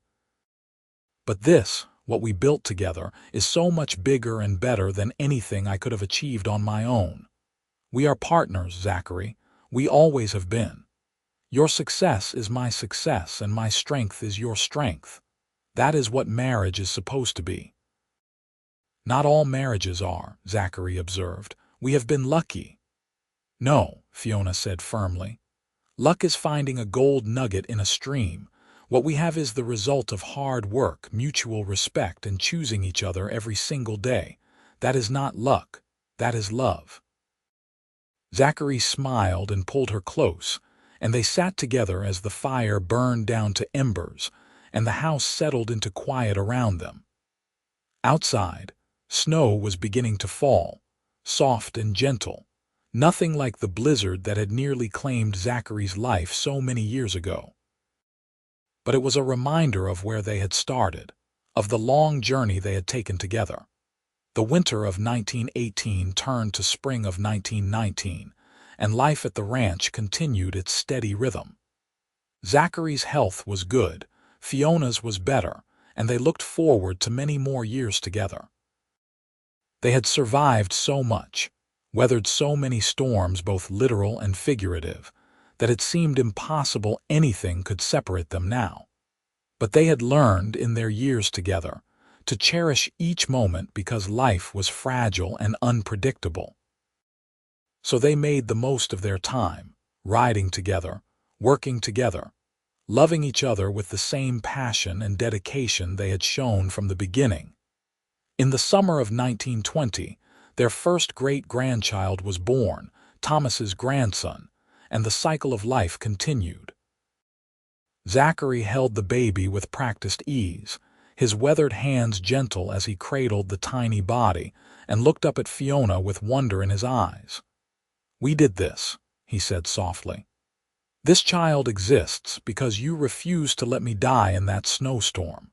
But this, what we built together, is so much bigger and better than anything I could have achieved on my own. We are partners, Zachary. We always have been. Your success is my success, and my strength is your strength. That is what marriage is supposed to be." "Not all marriages are," Zachary observed. "We have been lucky." "No," Fiona said firmly. "Luck is finding a gold nugget in a stream. What we have is the result of hard work, mutual respect, and choosing each other every single day. That is not luck. That is love." Zachary smiled and pulled her close, and they sat together as the fire burned down to embers, and the house settled into quiet around them. Outside, snow was beginning to fall, soft and gentle, nothing like the blizzard that had nearly claimed Zachary's life so many years ago. But it was a reminder of where they had started, of the long journey they had taken together. The winter of 1918 turned to spring of 1919, and life at the ranch continued its steady rhythm. Zachary's health was good, Fiona's was better, and they looked forward to many more years together. They had survived so much, weathered so many storms, both literal and figurative, that it seemed impossible anything could separate them now. But they had learned in their years together to cherish each moment because life was fragile and unpredictable. So they made the most of their time, riding together, working together, loving each other with the same passion and dedication they had shown from the beginning. In the summer of 1920, their first great-grandchild was born, Thomas's grandson, and the cycle of life continued. Zachary held the baby with practiced ease, his weathered hands gentle as he cradled the tiny body, and looked up at Fiona with wonder in his eyes. "We did this," he said softly. "This child exists because you refused to let me die in that snowstorm.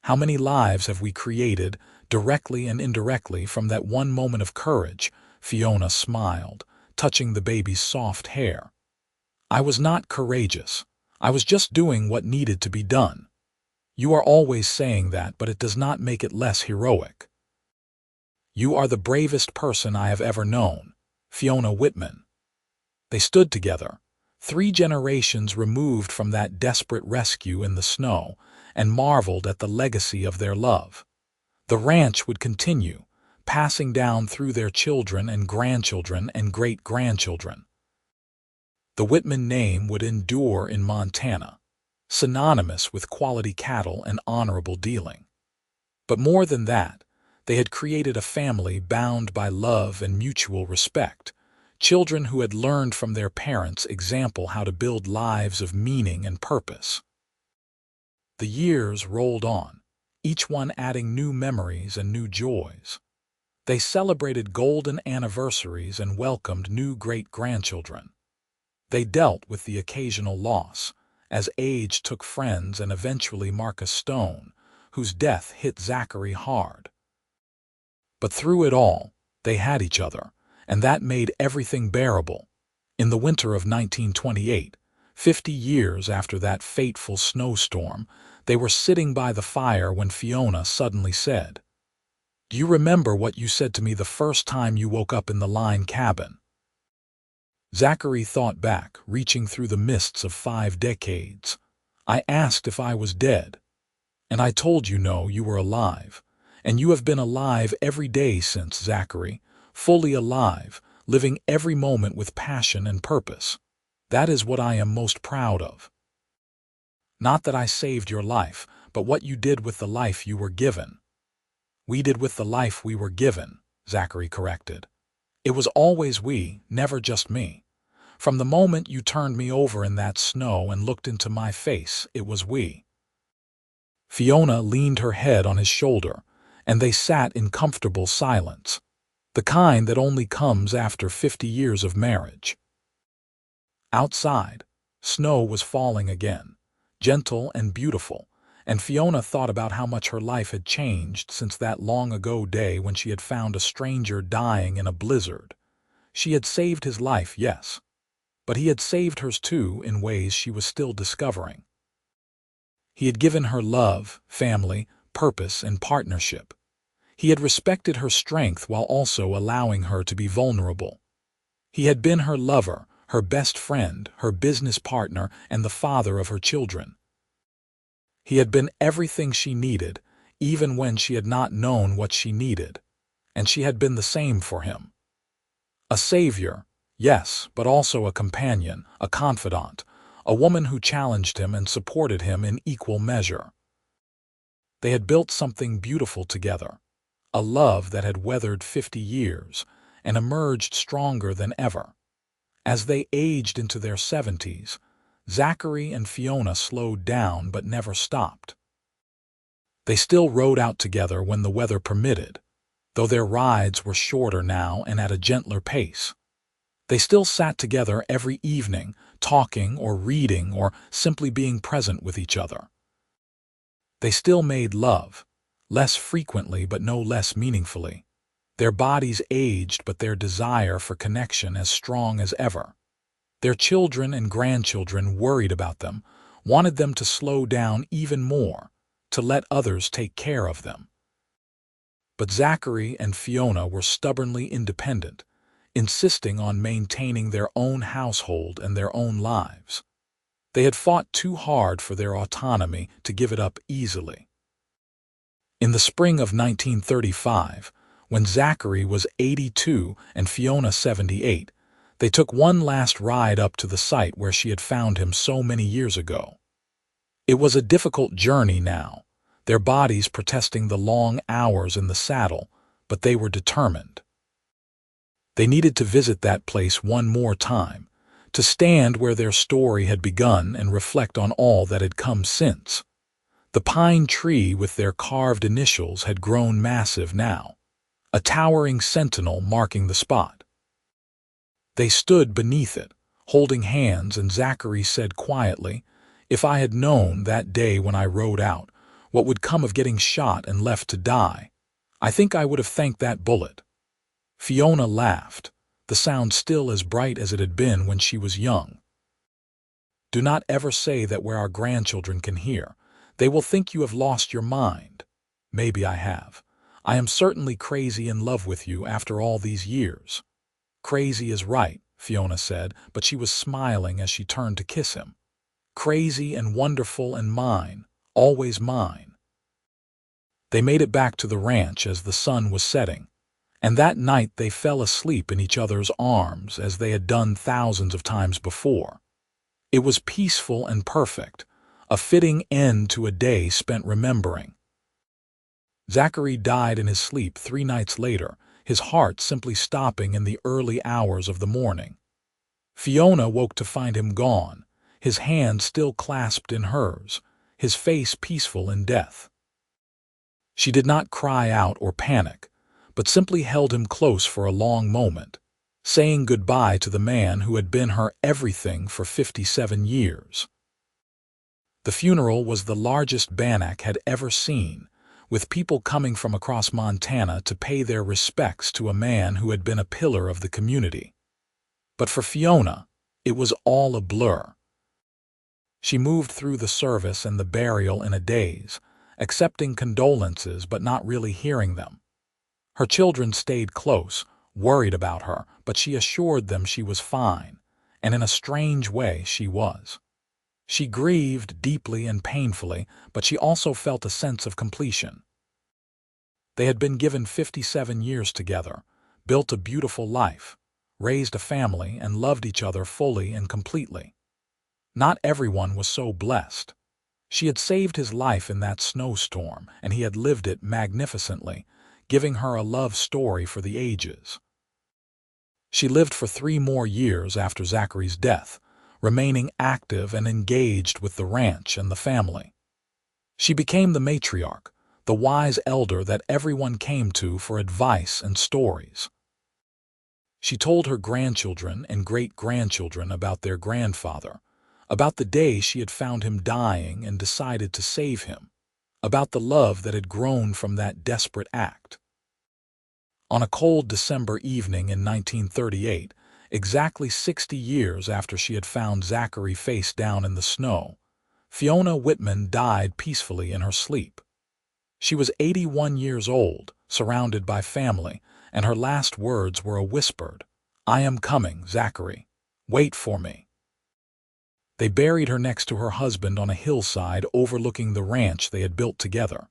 How many lives have we created, directly and indirectly, from that one moment of courage?" Fiona smiled, touching the baby's soft hair. "I was not courageous. I was just doing what needed to be done. You are always saying that, but it does not make it less heroic. You are the bravest person I have ever known, Fiona Whitman." They stood together, 3 generations removed from that desperate rescue in the snow, and marveled at the legacy of their love. The ranch would continue, passing down through their children and grandchildren and great-grandchildren. The Whitman name would endure in Montana, synonymous with quality cattle and honorable dealing. But more than that, they had created a family bound by love and mutual respect, children who had learned from their parents' example how to build lives of meaning and purpose. The years rolled on, each one adding new memories and new joys. They celebrated golden anniversaries and welcomed new great-grandchildren. They dealt with the occasional loss, as age took friends and eventually Marcus Stone, whose death hit Zachary hard. But through it all, they had each other, and that made everything bearable. In the winter of 1928, 50 years after that fateful snowstorm, they were sitting by the fire when Fiona suddenly said, "Do you remember what you said to me the first time you woke up in the line cabin?" Zachary thought back, reaching through the mists of 5 decades. "I asked if I was dead, and I told you no, you were alive. And you have been alive every day since, Zachary, fully alive, living every moment with passion and purpose. That is what I am most proud of. Not that I saved your life, but what you did with the life you were given." "We did with the life we were given," Zachary corrected. "It was always we, never just me. From the moment you turned me over in that snow and looked into my face, it was we." Fiona leaned her head on his shoulder, and they sat in comfortable silence, the kind that only comes after 50 years of marriage. Outside, snow was falling again, gentle and beautiful, and Fiona thought about how much her life had changed since that long-ago day when she had found a stranger dying in a blizzard. She had saved his life, yes, but he had saved hers too in ways she was still discovering. He had given her love, family, purpose, and partnership. He had respected her strength while also allowing her to be vulnerable. He had been her lover, her best friend, her business partner, and the father of her children. He had been everything she needed, even when she had not known what she needed, and she had been the same for him. A savior, yes, but also a companion, a confidant, a woman who challenged him and supported him in equal measure. They had built something beautiful together, a love that had weathered 50 years and emerged stronger than ever. As they aged into their 70s, Zachary and Fiona slowed down but never stopped. They still rode out together when the weather permitted, though their rides were shorter now and at a gentler pace. They still sat together every evening, talking or reading or simply being present with each other. They still made love, less frequently but no less meaningfully. Their bodies aged, but their desire for connection as strong as ever. Their children and grandchildren worried about them, wanted them to slow down even more, to let others take care of them. But Zachary and Fiona were stubbornly independent, insisting on maintaining their own household and their own lives. They had fought too hard for their autonomy to give it up easily. In the spring of 1935, when Zachary was 82 and Fiona 78, they took one last ride up to the site where she had found him so many years ago. It was a difficult journey now, their bodies protesting the long hours in the saddle, but they were determined. They needed to visit that place one more time, to stand where their story had begun and reflect on all that had come since. The pine tree with their carved initials had grown massive now, a towering sentinel marking the spot. They stood beneath it, holding hands, and Zachary said quietly, "If I had known that day when I rode out what would come of getting shot and left to die, I think I would have thanked that bullet." Fiona laughed, the sound still as bright as it had been when she was young. "Do not ever say that where our grandchildren can hear. They will think you have lost your mind. Maybe I have. I am certainly crazy in love with you after all these years." "Crazy is right," Fiona said, but she was smiling as she turned to kiss him. "Crazy and wonderful and mine, always mine." They made it back to the ranch as the sun was setting, and that night they fell asleep in each other's arms as they had done thousands of times before. It was peaceful and perfect, a fitting end to a day spent remembering. Zachary died in his sleep 3 nights later, his heart simply stopping in the early hours of the morning. Fiona woke to find him gone, his hand still clasped in hers, his face peaceful in death. She did not cry out or panic, but simply held him close for a long moment, saying goodbye to the man who had been her everything for 57 years. The funeral was the largest Bannack had ever seen, with people coming from across Montana to pay their respects to a man who had been a pillar of the community. But for Fiona, it was all a blur. She moved through the service and the burial in a daze, accepting condolences but not really hearing them. Her children stayed close, worried about her, but she assured them she was fine, and in a strange way she was. She grieved deeply and painfully, but she also felt a sense of completion. They had been given 57 years together, built a beautiful life, raised a family, and loved each other fully and completely. Not everyone was so blessed. She had saved his life in that snowstorm, and he had lived it magnificently, giving her a love story for the ages. She lived for 3 more years after Zachary's death, remaining active and engaged with the ranch and the family. She became the matriarch, the wise elder that everyone came to for advice and stories. She told her grandchildren and great-grandchildren about their grandfather, about the day she had found him dying and decided to save him, about the love that had grown from that desperate act. On a cold December evening in 1938, exactly 60 years after she had found Zachary face down in the snow, Fiona Whitman died peacefully in her sleep. She was 81 years old, surrounded by family, and her last words were a whispered, "I am coming, Zachary. Wait for me." They buried her next to her husband on a hillside overlooking the ranch they had built together.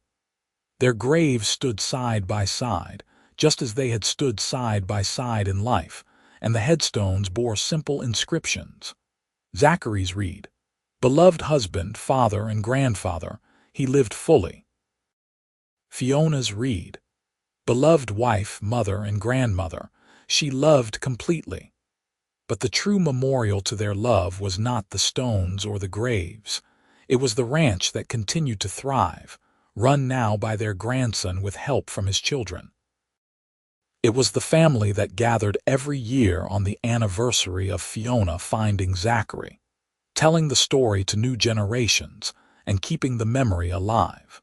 Their graves stood side by side, just as they had stood side by side in life, and the headstones bore simple inscriptions. Zachary's read, "Beloved husband, father, and grandfather, he lived fully." Fiona's read, "Beloved wife, mother, and grandmother, she loved completely." But the true memorial to their love was not the stones or the graves. It was the ranch that continued to thrive, run now by their grandson with help from his children. It was the family that gathered every year on the anniversary of Fiona finding Zachary, telling the story to new generations and keeping the memory alive.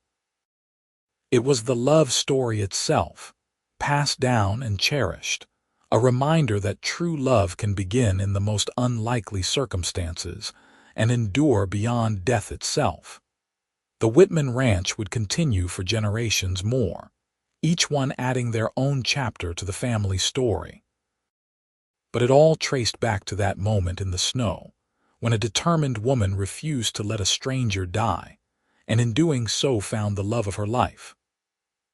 It was the love story itself, passed down and cherished, a reminder that true love can begin in the most unlikely circumstances and endure beyond death itself. The Whitman Ranch would continue for generations more, each one adding their own chapter to the family story. But it all traced back to that moment in the snow, when a determined woman refused to let a stranger die, and in doing so found the love of her life.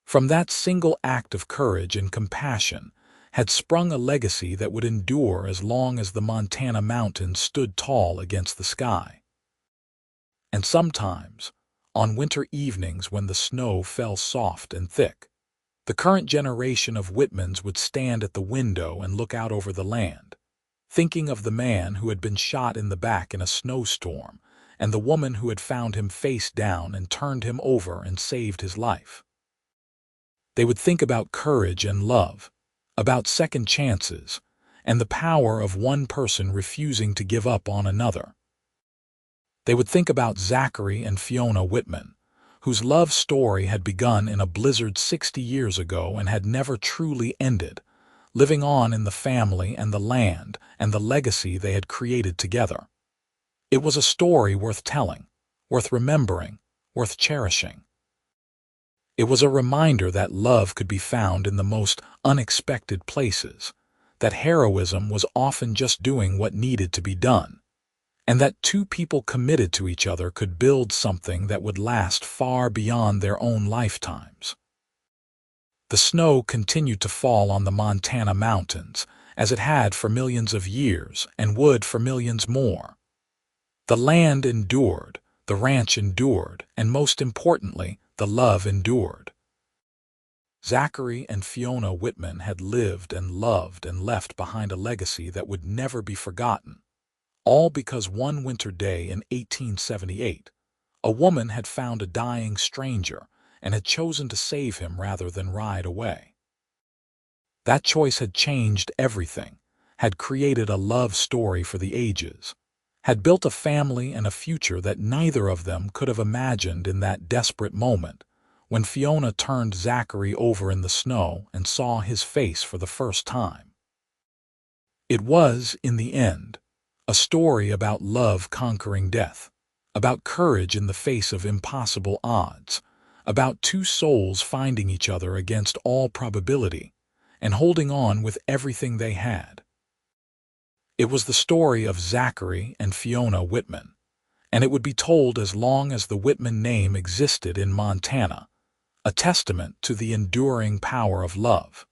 From that single act of courage and compassion had sprung a legacy that would endure as long as the Montana mountains stood tall against the sky. And sometimes, on winter evenings when the snow fell soft and thick, the current generation of Whitmans would stand at the window and look out over the land, thinking of the man who had been shot in the back in a snowstorm and the woman who had found him face down and turned him over and saved his life. They would think about courage and love, about second chances, and the power of one person refusing to give up on another. They would think about Zachary and Fiona Whitman, whose love story had begun in a blizzard 60 years ago and had never truly ended, living on in the family and the land and the legacy they had created together. It was a story worth telling, worth remembering, worth cherishing. It was a reminder that love could be found in the most unexpected places, that heroism was often just doing what needed to be done, and that two people committed to each other could build something that would last far beyond their own lifetimes. The snow continued to fall on the Montana mountains, as it had for millions of years and would for millions more. The land endured, the ranch endured, and most importantly, the love endured. Zachary and Fiona Whitman had lived and loved and left behind a legacy that would never be forgotten. All because one winter day in 1878, a woman had found a dying stranger and had chosen to save him rather than ride away. That choice had changed everything, had created a love story for the ages, had built a family and a future that neither of them could have imagined in that desperate moment when Fiona turned Zachary over in the snow and saw his face for the first time. It was, in the end, a story about love conquering death, about courage in the face of impossible odds, about two souls finding each other against all probability and holding on with everything they had. It was the story of Zachary and Fiona Whitman, and it would be told as long as the Whitman name existed in Montana, a testament to the enduring power of love.